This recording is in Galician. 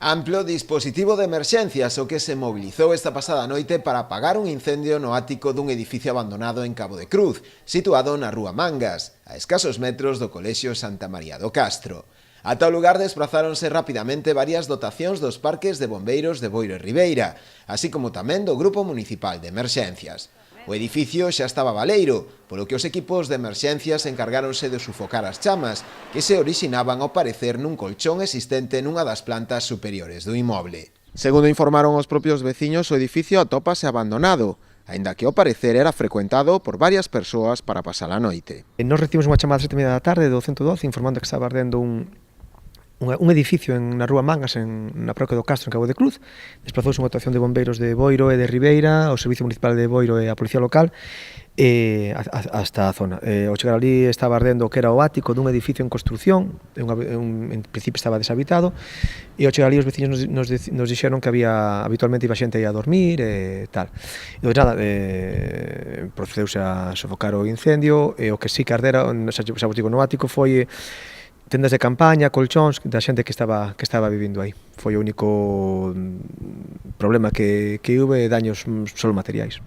Amplo dispositivo de emerxencias o que se mobilizou esta pasada noite para apagar un incendio no ático dun edificio abandonado en Cabo de Cruz, situado na Rúa Mangas, a escasos metros do Colexio Santa María do Castro. Ata o lugar desprazáronse rapidamente varias dotacións dos parques de bombeiros de Boiro e Ribeira, así como tamén do Grupo Municipal de Emerxencias. O edificio xa estaba baleiro, polo que os equipos de emerxencias encargáronse de sufocar as chamas, que se orixinaban ao parecer nun colchón existente nunha das plantas superiores do inmoble. Segundo informaron os propios veciños, o edificio atópase abandonado, aínda que ao parecer era frecuentado por varias persoas para pasar a noite. Nos recibimos unha chamada a 7:30 da tarde do 112 informando que estaba ardendo un edificio na Rúa Mangas, na parroquia do Castro, en Cabo de Cruz. Desplazouse unha actuación de bombeiros de Boiro e de Ribeira, o Servicio Municipal de Boiro e a Policía Local, hasta a zona. Ao chegar ali estaba ardendo o que era o ático dun edificio en construción, en principio estaba deshabitado, e ao chegar ali os veciños nos dixeron que habitualmente iba xente aí a dormir e tal. E nada, procedeuse a sofocar o incendio, e o que sí que ardera, xa vos digo, no ático foi tendas de campaña, colchóns da xente que estaba vivindo aí. Foi o único problema que houve, daños solo materiais.